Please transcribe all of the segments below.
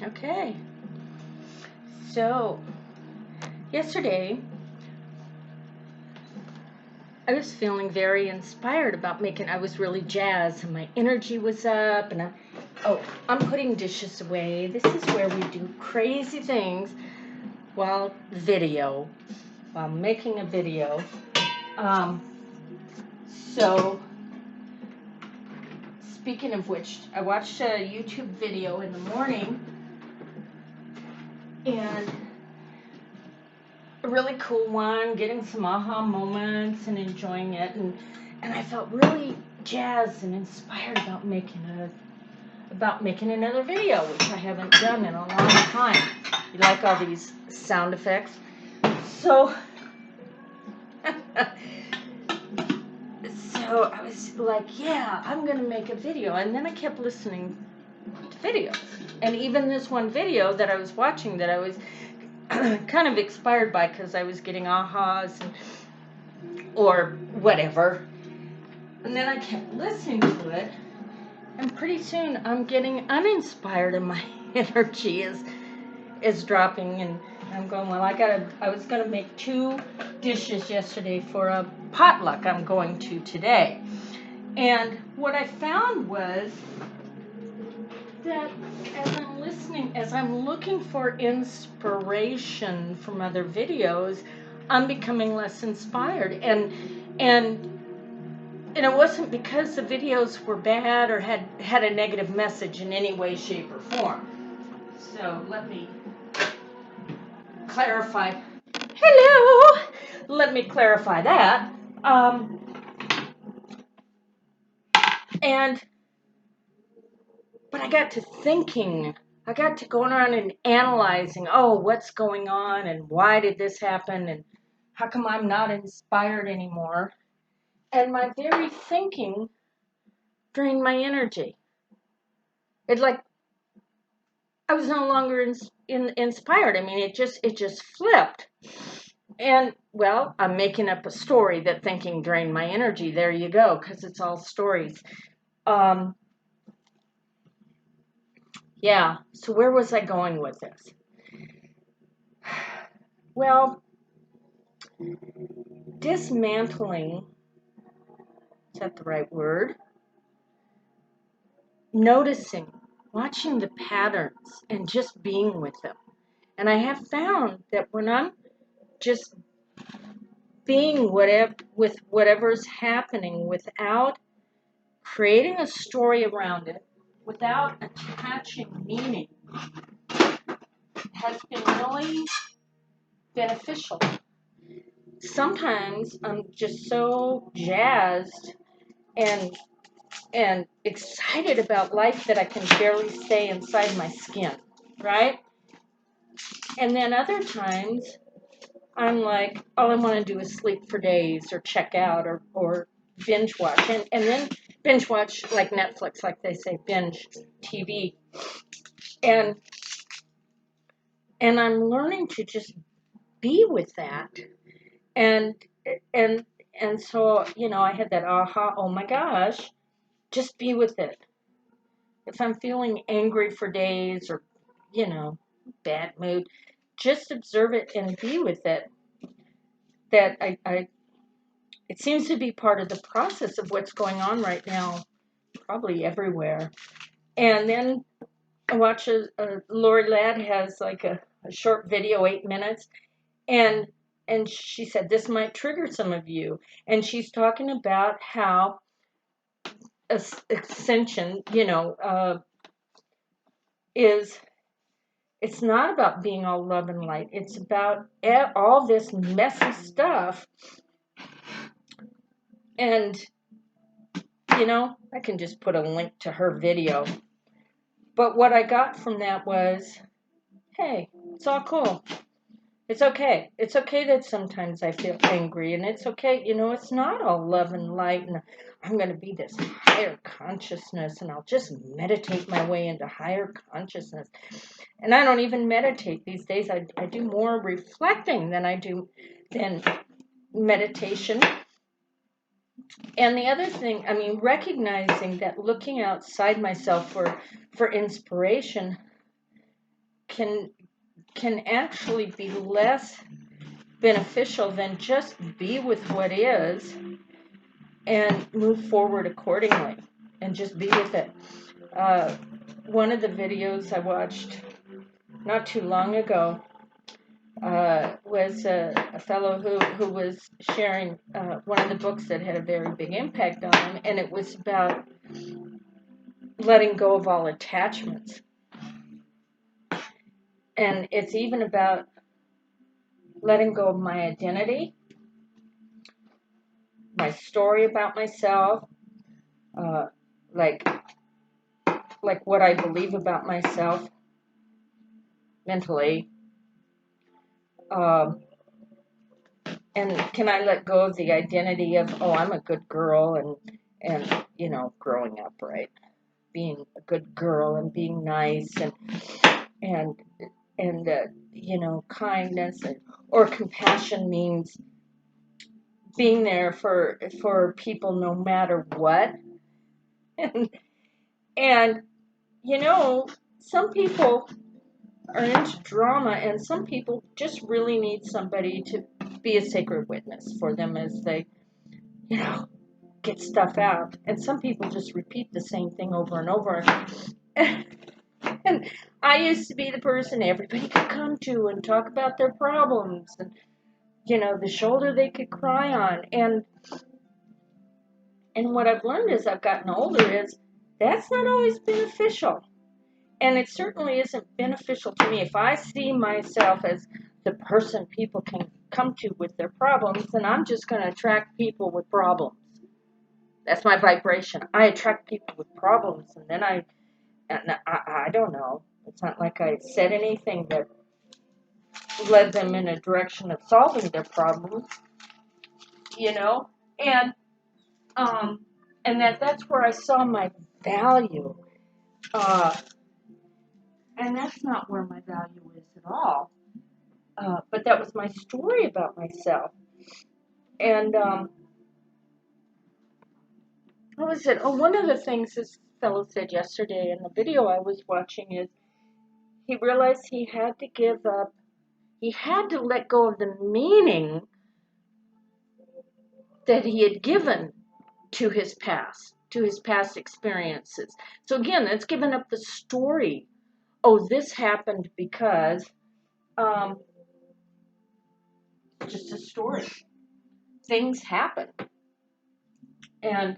Okay. So, yesterday, I was feeling very inspired about I was really jazzed and my energy was up and I'm putting dishes away. This is where we do crazy things while making a video. So, speaking of which, I watched a YouTube video in the morning and a really cool one, getting some aha moments and enjoying it, and I felt really jazzed and inspired about making another video, which I haven't done in a long time. You like all these sound effects? So so I was like, yeah, I'm gonna make a video, and then I kept listening to videos, and even this one video that I was watching that I was kind of inspired by because I was getting ahas or whatever. And then I kept listening to it, and pretty soon I'm getting uninspired and my energy is dropping, and I'm going, well, I was gonna make 2 dishes yesterday for a potluck I'm going to today. And what I found was that as I'm looking for inspiration from other videos, I'm becoming less inspired. And it wasn't because the videos were bad or had a negative message in any way, shape, or form. So let me clarify. Hello! Let me clarify that. But I got to thinking. I got to going around and analyzing, what's going on and why did this happen and how come I'm not inspired anymore? And my very thinking drained my energy. It I was no longer inspired. I mean, it just flipped. And well, I'm making up a story that thinking drained my energy. There you go, because it's all stories. Yeah. So where was I going with this? Well, dismantling, is that the right word? Noticing, watching the patterns and just being with them. And I have found that when I'm just being with whatever's happening without creating a story around it, without attaching meaning, has been really beneficial. Sometimes I'm just so jazzed and excited about life that I can barely stay inside my skin, right? And then other times I'm like, all I want to do is sleep for days or check out or binge watch. And then binge watch like Netflix, like they say, binge TV. And I'm learning to just be with that. And and so, I had that aha, oh my gosh, just be with it. If I'm feeling angry for days or, bad mood, just observe it and be with it. That it seems to be part of the process of what's going on right now, probably everywhere. And then I watch Lori Ladd has like a short video, 8 minutes, and she said this might trigger some of you. And she's talking about how ascension, is it's not about being all love and light. It's about all this messy stuff. And, I can just put a link to her video. But what I got from that was, hey, it's all cool. It's okay. It's okay that sometimes I feel angry. And it's okay, it's not all love and light. And I'm going to be this higher consciousness. And I'll just meditate my way into higher consciousness. And I don't even meditate these days. I do more reflecting than meditation. And the other thing, recognizing that looking outside myself for inspiration can actually be less beneficial than just be with what is and move forward accordingly and just be with it. One of the videos I watched not too long ago was a fellow who was sharing one of the books that had a very big impact on him, and it was about letting go of all attachments. And it's even about letting go of my identity, my story about myself, uh, like what I believe about myself mentally. And can I let go of the identity of, oh, I'm a good girl, and you know, growing up, right? Being a good girl and being nice and you know, kindness or compassion means being there for people no matter what. And you know, some people are into drama, and some people just really need somebody to be a sacred witness for them as they, you know, get stuff out. And some people just repeat the same thing over and over. And I used to be the person everybody could come to and talk about their problems and, you know, the shoulder they could cry on. And what I've learned as I've gotten older is that's not always beneficial. And it certainly isn't beneficial to me. If I see myself as the person people can come to with their problems, then I'm just going to attract people with problems. That's my vibration. I attract people with problems, and then I don't know. It's not like I said anything that led them in a direction of solving their problems, you know, and um, and that's where I saw my value, uh, and that's not where my value is at all. But that was my story about myself, and what was it? Oh, one of the things this fellow said yesterday in the video I was watching is he realized he had to give up. He had to let go of the meaning that he had given to his past experiences. So again, that's giving up the story. Oh, this happened because, um, just a story. Things happen. And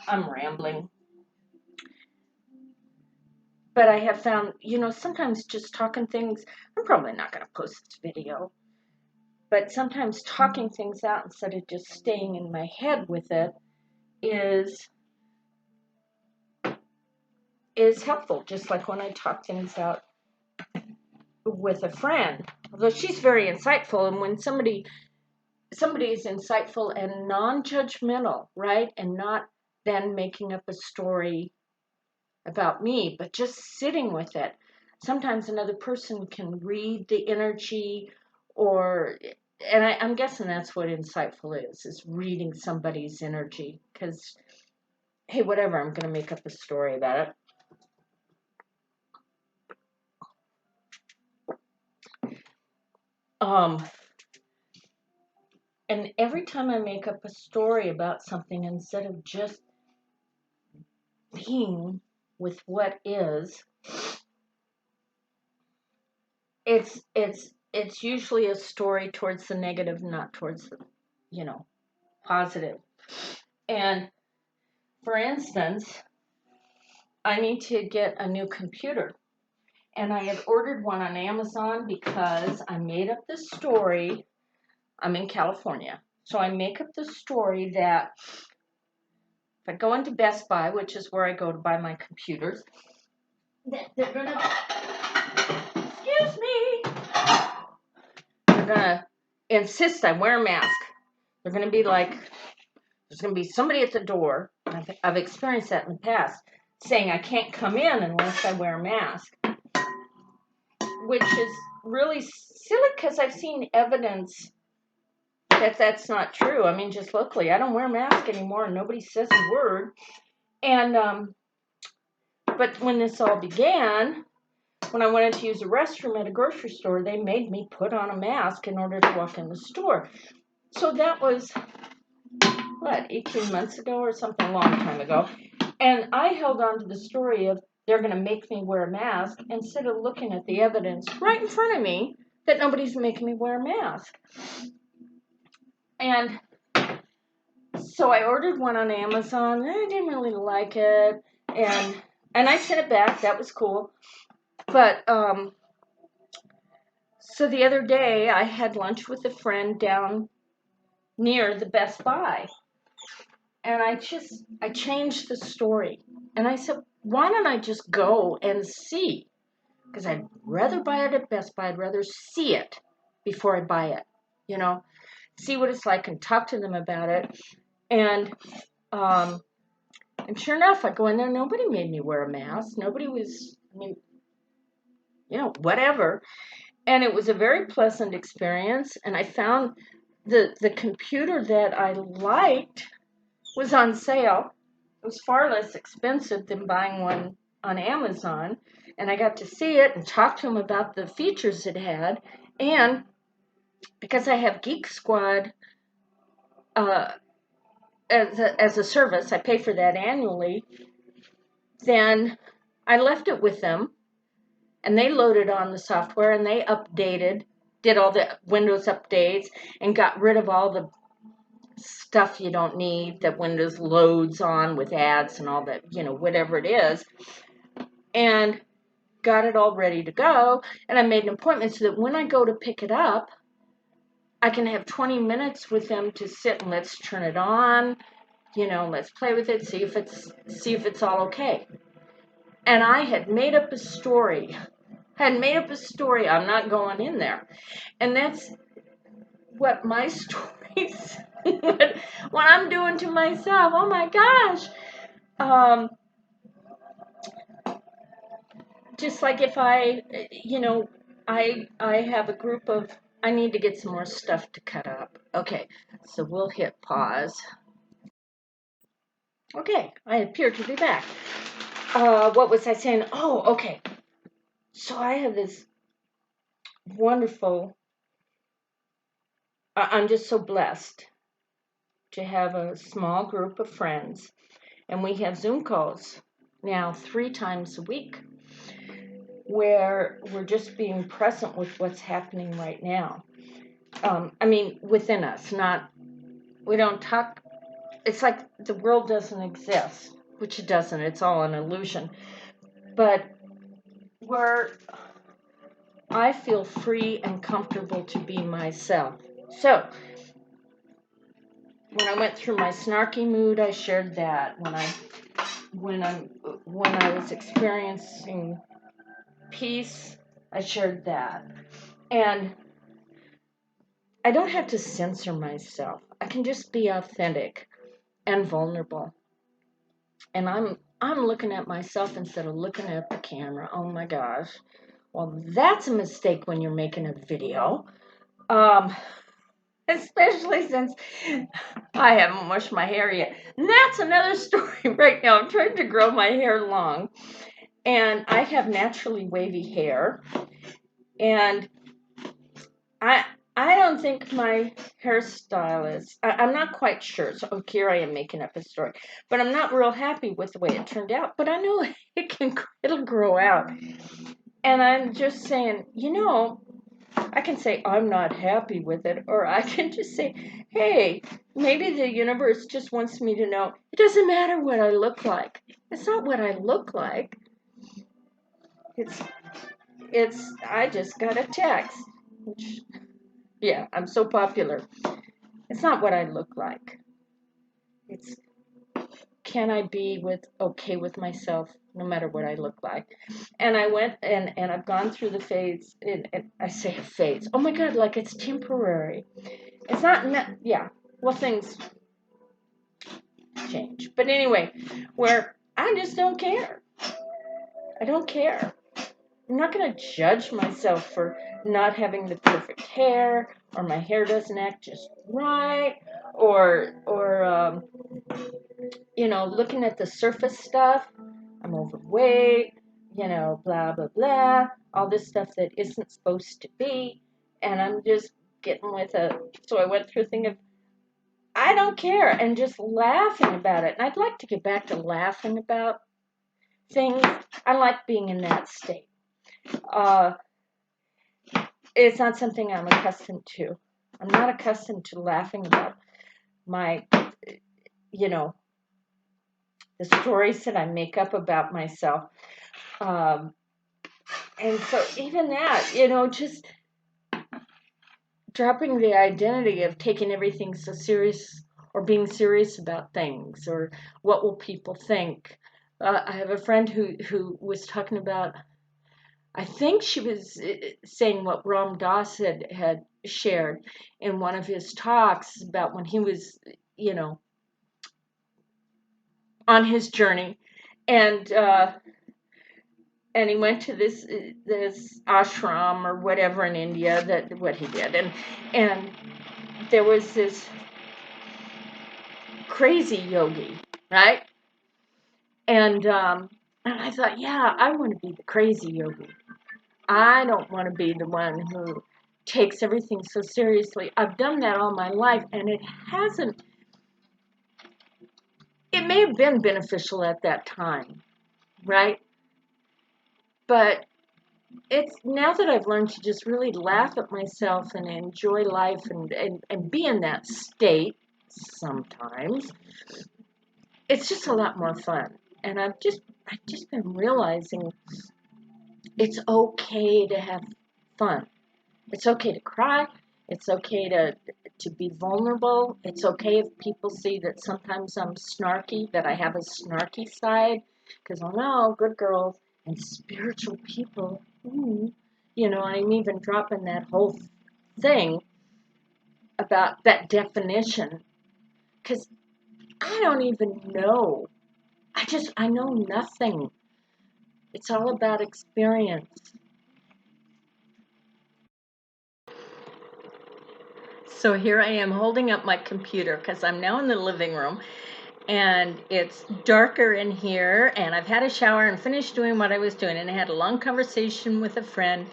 I'm rambling. But I have found, you know, sometimes just talking things, I'm probably not going to post this video, but sometimes talking things out instead of just staying in my head with it is helpful. Just like when I talk things out with a friend, although she's very insightful, and when somebody is insightful and non-judgmental, right, and not then making up a story about me, but just sitting with it. Sometimes another person can read the energy, or and I'm guessing that's what insightful is reading somebody's energy, because hey, whatever, I'm going to make up a story about it. And every time I make up a story about something, instead of just being with what is, it's usually a story towards the negative, not towards the, you know, positive. And for instance, I need to get a new computer. And I had ordered one on Amazon because I made up this story. I'm in California. So I make up the story that if I go into Best Buy, which is where I go to buy my computers, that they're going to, excuse me, they're going to insist I wear a mask. They're going to be like, there's going to be somebody at the door, I've experienced that in the past, saying I can't come in unless I wear a mask, which is really silly because I've seen evidence that that's not true. I mean, just locally, I don't wear a mask anymore, and nobody says a word. And but when this all began, when I wanted to use a restroom at a grocery store, they made me put on a mask in order to walk in the store. So that was, 18 months ago or something, a long time ago. And I held on to the story of they're going to make me wear a mask instead of looking at the evidence right in front of me that nobody's making me wear a mask. And so I ordered one on Amazon. I didn't really like it. And I sent it back. That was cool. But, so the other day I had lunch with a friend down near the Best Buy. And I changed the story. And I said, why don't I just go and see? Because I'd rather buy it at Best Buy. I'd rather see it before I buy it. You know, see what it's like and talk to them about it. And sure enough, I go in there. Nobody made me wear a mask. Nobody was, whatever. And it was a very pleasant experience. And I found the computer that I liked was on sale. It was far less expensive than buying one on Amazon. And I got to see it and talk to him about the features it had. And because I have Geek Squad as a service, I pay for that annually, then I left it with them. And they loaded on the software and they updated, did all the Windows updates and got rid of all the stuff you don't need that Windows loads on with ads and all that, whatever it is. And got it all ready to go. And I made an appointment so that when I go to pick it up, I can have 20 minutes with them to sit and let's turn it on, let's play with it, see if it's all okay. And I had made up a story. I'm not going in there. And that's what my stories, what I'm doing to myself. Oh my gosh. Just like if I have a group of, I need to get some more stuff to cut up. Okay, so we'll hit pause. Okay, I appear to be back. What was I saying? Oh, okay. So I have this wonderful, I'm just so blessed to have a small group of friends. And we have Zoom calls now 3 times a week where we're just being present with what's happening right now. Within us, we don't talk. It's like the world doesn't exist, which it doesn't. It's all an illusion. But I feel free and comfortable to be myself. So, when I went through my snarky mood, I shared that. When I was experiencing peace, I shared that. And I don't have to censor myself. I can just be authentic and vulnerable. And I'm looking at myself instead of looking at the camera. Oh my gosh. Well, that's a mistake when you're making a video. Especially since I haven't washed my hair yet. And that's another story right now. I'm trying to grow my hair long. And I have naturally wavy hair. And I don't think my hairstylist, I'm not quite sure. So here I am making up a story. But I'm not real happy with the way it turned out. But I know it'll grow out. And I'm just saying, I can say I'm not happy with it, or I can just say, hey, maybe the universe just wants me to know it doesn't matter what I look like. It's not what I look like. I just got a text, which, yeah, I'm so popular. It's not what I look like. It's, can I be okay with myself no matter what I look like? And I went and I've gone through the phase, and I say a phase. Oh my God, like it's temporary. It's not, yeah, well, things change. But anyway, where I just don't care. I don't care. I'm not going to judge myself for not having the perfect hair, or my hair doesn't act just right, or looking at the surface stuff. I'm overweight, you know, blah, blah, blah, all this stuff that isn't supposed to be. And I'm just getting with so I went through a thing of, I don't care, and just laughing about it. And I'd like to get back to laughing about things. I like being in that state. Uh, it's not something I'm accustomed to. I'm not accustomed to laughing about my, you know, the stories that I make up about myself. Um, and so even that, you know, just dropping the identity of taking everything so serious or being serious about things or what will people think. I have a friend who was talking about, I think she was saying what Ram Dass had shared in one of his talks about when he was, you know, on his journey, and he went to this ashram or whatever in India, that what he did, and there was this crazy yogi, right? And I thought, yeah, I want to be the crazy yogi. I don't want to be the one who takes everything so seriously. I've done that all my life, and it hasn't. It may have been beneficial at that time, right? But it's now that I've learned to just really laugh at myself and enjoy life and be in that state sometimes, it's just a lot more fun. And I've just been realizing it's okay to have fun. It's okay to cry. It's okay to be vulnerable. It's okay if people see that sometimes I'm snarky, that I have a snarky side, because oh no, good girls and spiritual people. Ooh. You know, I'm even dropping that whole thing about that definition, because I don't even know. I know nothing. It's all about experience. So here I am holding up my computer because I'm now in the living room and it's darker in here, and I've had a shower and finished doing what I was doing, and I had a long conversation with a friend,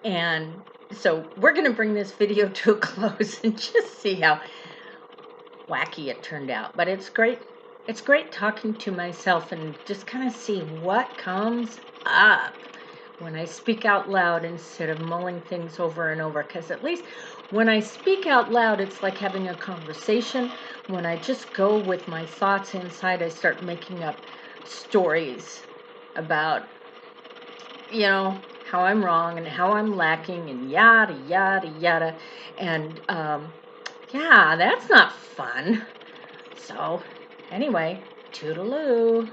and so we're going to bring this video to a close and just see how wacky it turned out. But it's great talking to myself and just kind of see what comes up when I speak out loud instead of mulling things over and over, because at least when I speak out loud, it's like having a conversation. When I just go with my thoughts inside, I start making up stories about, you know, how I'm wrong and how I'm lacking and yada, yada, yada. And yeah, that's not fun. So anyway, toodaloo.